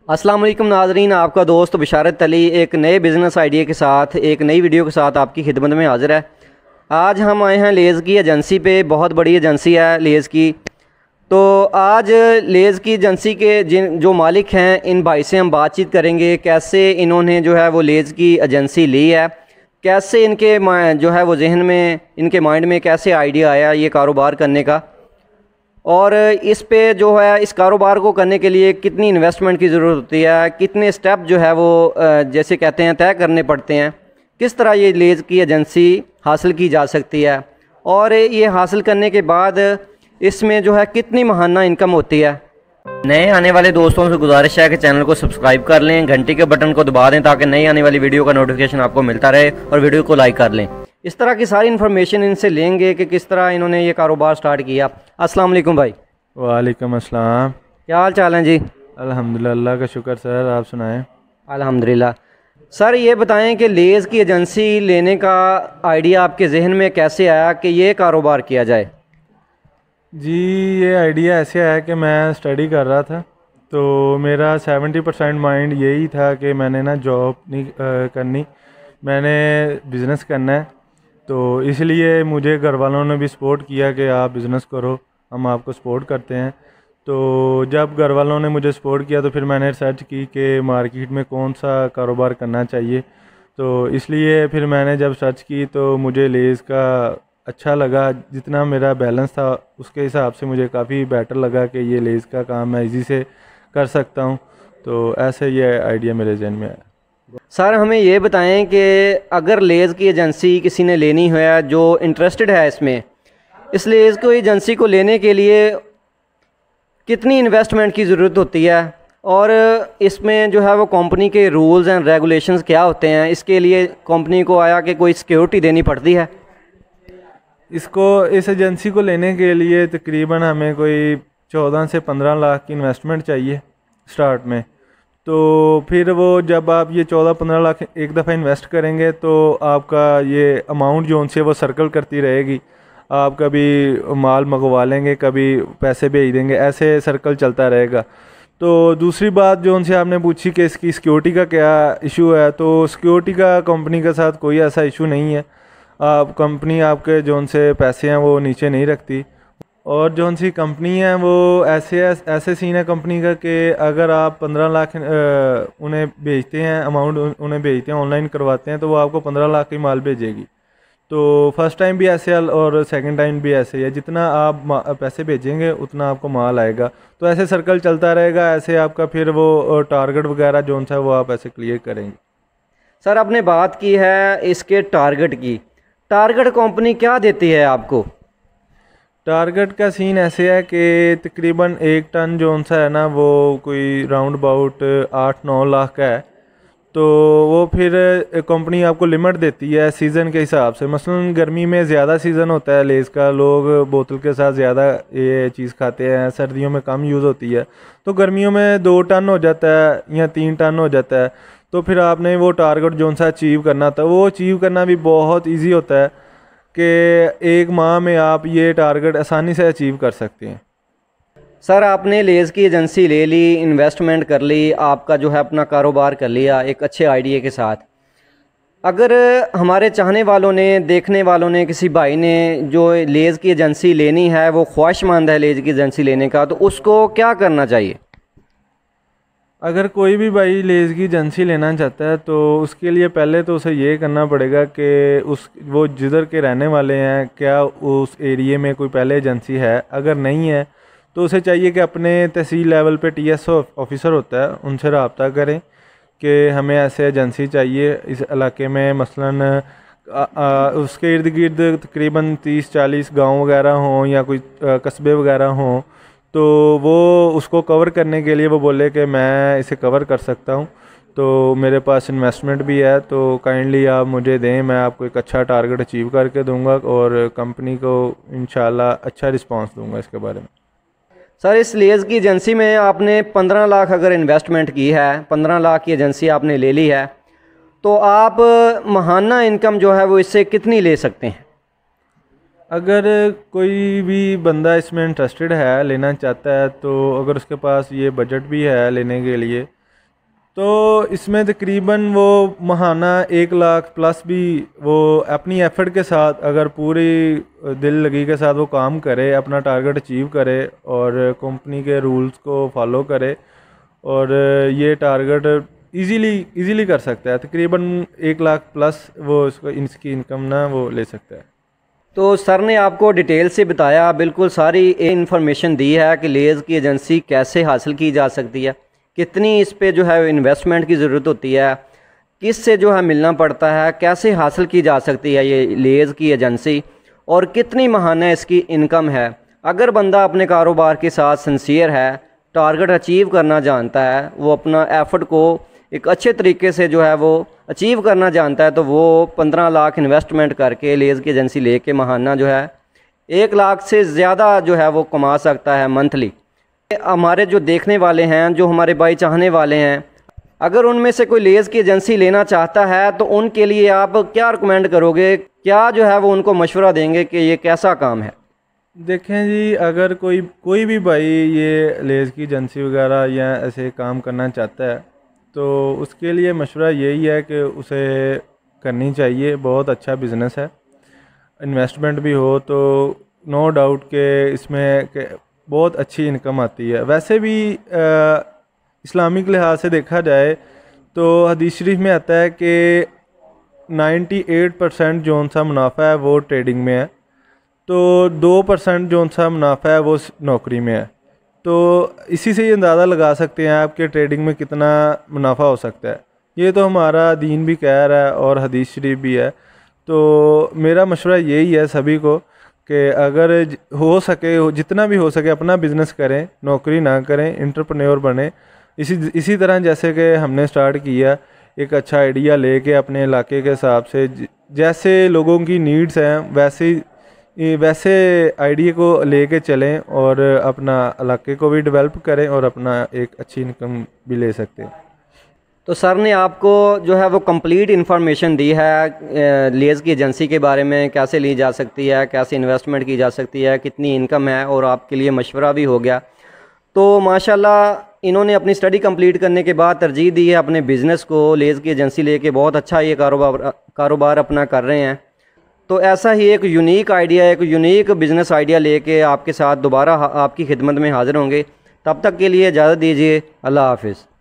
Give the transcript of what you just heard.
अस्सलाम वालेकुम नाज़रीन, आपका दोस्त बिशारत अली एक नए बिज़नेस आइडिया के साथ एक नई वीडियो के साथ आपकी खिदमत में हाज़िर है। आज हम आए हैं लेज़ की एजेंसी पे। बहुत बड़ी एजेंसी है लेज़ की। तो आज लेज़ की एजेंसी के जो मालिक हैं, इन भाई से हम बातचीत करेंगे कैसे इन्होंने जो है वो लेज़ की एजेंसी ली है, कैसे इनके जो है वो जहन में, इनके माइंड में कैसे आइडिया आया ये कारोबार करने का, और इस पे जो है इस कारोबार को करने के लिए कितनी इन्वेस्टमेंट की ज़रूरत होती है, कितने स्टेप जो है वो जैसे कहते हैं तय करने पड़ते हैं, किस तरह ये लेज़ की एजेंसी हासिल की जा सकती है, और ये हासिल करने के बाद इसमें जो है कितनी माहाना इनकम होती है। नए आने वाले दोस्तों से गुजारिश है कि चैनल को सब्सक्राइब कर लें, घंटी के बटन को दबा दें ताकि नई आने वाली वीडियो का नोटिफिकेशन आपको मिलता रहे, और वीडियो को लाइक कर लें। इस तरह की सारी इन्फॉर्मेशन इनसे लेंगे कि किस तरह इन्होंने ये कारोबार स्टार्ट किया। अस्सलाम वालेकुम भाई। वालेकुम अस्सलाम। क्या हाल चाल है जी? अल्हम्दुलिल्लाह, अल्लाह का शुक्र सर, आप सुनाएं। अल्हम्दुलिल्लाह। सर ये बताएं कि लेज़ की एजेंसी लेने का आइडिया आपके जहन में कैसे आया कि ये कारोबार किया जाए? जी, ये आइडिया ऐसे आया कि मैं स्टडी कर रहा था, तो मेरा 70% माइंड यही था कि मैंने ना जॉब नहीं करनी, मैंने बिज़नेस करना है। तो इसलिए मुझे घर वालों ने भी सपोर्ट किया कि आप बिज़नेस करो, हम आपको सपोर्ट करते हैं। तो जब घर वालों ने मुझे सपोर्ट किया तो फिर मैंने रिसर्च की कि मार्केट में कौन सा कारोबार करना चाहिए। तो इसलिए फिर मैंने जब सर्च की तो मुझे लेज़ का अच्छा लगा, जितना मेरा बैलेंस था उसके हिसाब से मुझे काफ़ी बेटर लगा कि ये लेज़ का काम मैं इजी से कर सकता हूँ। तो ऐसे ये आइडिया मेरे जहन में आया। सर हमें ये बताएं कि अगर लेज़ की एजेंसी किसी ने लेनी है जो इंटरेस्टेड है इसमें, इस लेज़ को एजेंसी को लेने के लिए कितनी इन्वेस्टमेंट की ज़रूरत होती है, और इसमें जो है वो कंपनी के रूल्स एंड रेगुलेशंस क्या होते हैं, इसके लिए कंपनी को आया कि कोई सिक्योरिटी देनी पड़ती है? इस एजेंसी को लेने के लिए तकरीबन हमें कोई 14 से 15 लाख की इन्वेस्टमेंट चाहिए स्टार्ट में। तो फिर वो जब आप ये 14-15 लाख एक दफ़ा इन्वेस्ट करेंगे तो आपका ये अमाउंट जो उनसे वो सर्कल करती रहेगी। आप कभी माल मंगवा लेंगे, कभी पैसे भेज देंगे, ऐसे सर्कल चलता रहेगा। तो दूसरी बात जो उनसे आपने पूछी कि इसकी सिक्योरिटी का क्या इशू है, तो सिक्योरिटी का कंपनी के साथ कोई ऐसा इशू नहीं है। आप कंपनी आपके जो उनसे पैसे हैं वो नीचे नहीं रखती, और जो उनसी कंपनी है वो ऐसे सीन है कंपनी का कि अगर आप 15 लाख उन्हें भेजते हैं, अमाउंट उन्हें भेजते हैं, ऑनलाइन करवाते हैं, तो वो आपको 15 लाख की माल भेजेगी। तो फर्स्ट टाइम भी ऐसे और सेकंड टाइम भी ऐसे ही है, जितना आप पैसे भेजेंगे उतना आपको माल आएगा। तो ऐसे सर्कल चलता रहेगा, ऐसे आपका फिर वो टारगेट वगैरह जो सा वो आप ऐसे क्लियर करेंगे। सर आपने बात की है इसके टारगेट की, टारगेट कंपनी क्या देती है आपको? टारगेट का सीन ऐसे है कि तकरीबन 1 टन जो सा है ना वो कोई राउंड अबाउट 8-9 लाख का है। तो वो फिर कंपनी आपको लिमिट देती है सीज़न के हिसाब से। मसलन गर्मी में ज़्यादा सीज़न होता है लेज़ का, लोग बोतल के साथ ज़्यादा ये चीज़ खाते हैं, सर्दियों में कम यूज़ होती है। तो गर्मियों में 2 टन हो जाता है या 3 टन हो जाता है। तो फिर आपने वो टारगेट जो सा अचीव करना था, वो अचीव करना भी बहुत ईजी होता है कि 1 माह में आप ये टारगेट आसानी से अचीव कर सकते हैं। सर आपने लेज़ की एजेंसी ले ली, इन्वेस्टमेंट कर ली, आपका जो है अपना कारोबार कर लिया एक अच्छे आइडिया के साथ। अगर हमारे चाहने वालों ने, देखने वालों ने, किसी भाई ने जो लेज़ की एजेंसी लेनी है, वो ख्वाहिशमंद है लेज़ की एजेंसी लेने का, तो उसको क्या करना चाहिए? अगर कोई भी भाई लेज़ की एजेंसी लेना चाहता है तो उसके लिए पहले तो उसे ये करना पड़ेगा कि वो जिधर के रहने वाले हैं, क्या उस एरिए में कोई पहले एजेंसी है। अगर नहीं है तो उसे चाहिए कि अपने तहसील लेवल पे TS ऑफिसर होता है, उनसे रब्ता करें कि हमें ऐसे एजेंसी चाहिए इस इलाके में। मसलन उसके इर्द गिर्द तकरीबन 30-40 गाँव वगैरह हों या कोई कस्बे वगैरह हों, तो वो उसको कवर करने के लिए वो बोले कि मैं इसे कवर कर सकता हूँ, तो मेरे पास इन्वेस्टमेंट भी है, तो काइंडली आप मुझे दें, मैं आपको एक अच्छा टारगेट अचीव करके दूंगा और कंपनी को इंशाल्लाह अच्छा रिस्पांस दूंगा इसके बारे में। सर इस लेज़ की एजेंसी में आपने 15 लाख अगर इन्वेस्टमेंट की है, 15 लाख की एजेंसी आपने ले ली है, तो आप माहाना इनकम जो है वो इससे कितनी ले सकते हैं? अगर कोई भी बंदा इसमें इंटरेस्टेड है, लेना चाहता है, तो अगर उसके पास ये बजट भी है लेने के लिए, तो इसमें तकरीबन वो महाना 1 लाख प्लस भी वो अपनी एफर्ट के साथ अगर पूरी दिल लगी के साथ वो काम करे, अपना टारगेट अचीव करे और कंपनी के रूल्स को फॉलो करे और ये टारगेट इजीली कर सकता है। तकरीबन 1 लाख प्लस वो इसकी इनकम ना वो ले सकता है। तो सर ने आपको डिटेल से बताया, बिल्कुल सारी इन्फॉर्मेशन दी है कि लेज़ की एजेंसी कैसे हासिल की जा सकती है, कितनी इस पे जो है इन्वेस्टमेंट की ज़रूरत होती है, किस से जो है मिलना पड़ता है, कैसे हासिल की जा सकती है ये लेज़ की एजेंसी और कितनी माहाना इसकी इनकम है। अगर बंदा अपने कारोबार के साथ सिंसियर है, टारगेट अचीव करना जानता है, वो अपना एफ़र्ट को एक अच्छे तरीके से जो है वो अचीव करना जानता है, तो वो 15 लाख इन्वेस्टमेंट करके लेज़ की एजेंसी लेके माहाना जो है 1 लाख से ज़्यादा जो है वो कमा सकता है मंथली। हमारे जो देखने वाले हैं, जो हमारे भाई चाहने वाले हैं, अगर उनमें से कोई लेज़ की एजेंसी लेना चाहता है तो उनके लिए आप क्या रिकमेंड करोगे, क्या जो है वो उनको मशवरा देंगे कि ये कैसा काम है? देखें जी, अगर कोई भी भाई ये लेज़ की एजेंसी वगैरह या ऐसे काम करना चाहता है तो उसके लिए मशवरा यही है कि उसे करनी चाहिए। बहुत अच्छा बिज़नेस है, इन्वेस्टमेंट भी हो तो नो डाउट के इसमें बहुत अच्छी इनकम आती है। वैसे भी इस्लामिक लिहाज से देखा जाए तो हदीस शरीफ में आता है कि 98% जो सा मुनाफा है वो ट्रेडिंग में है, तो 2% जो सा मुनाफा है वो नौकरी में है। तो इसी से ये अंदाज़ा लगा सकते हैं आप कि ट्रेडिंग में कितना मुनाफा हो सकता है। ये तो हमारा दीन भी कह रहा है और हदीस शरीफ भी है। तो मेरा मशवरा यही है सभी को कि अगर हो सके, जितना भी हो सके अपना बिज़नेस करें, नौकरी ना करें, एंटरप्रेन्योर बने। इसी तरह जैसे कि हमने स्टार्ट किया, एक अच्छा आइडिया लेके अपने इलाके के हिसाब से जैसे लोगों की नीड्स हैं वैसे आइडिया को लेके चलें और अपना इलाके को भी डेवलप करें और अपना एक अच्छी इनकम भी ले सकते हैं। तो सर ने आपको जो है वो कंप्लीट इन्फॉर्मेशन दी है लेज़ की एजेंसी के बारे में, कैसे ली जा सकती है, कैसे इन्वेस्टमेंट की जा सकती है, कितनी इनकम है, और आपके लिए मशवरा भी हो गया। तो माशाल्लाह इन्होंने अपनी स्टडी कंप्लीट करने के बाद तरजीह दी है अपने बिज़नेस को लेज़ की एजेंसी लेके, बहुत अच्छा ये कारोबार अपना कर रहे हैं। तो ऐसा ही एक यूनिक आइडिया, एक यूनिक बिज़नेस आइडिया लेके आपके साथ दोबारा आपकी खिदमत में हाज़िर होंगे। तब तक के लिए इजाज़त दीजिए। अल्लाह हाफ़िज़।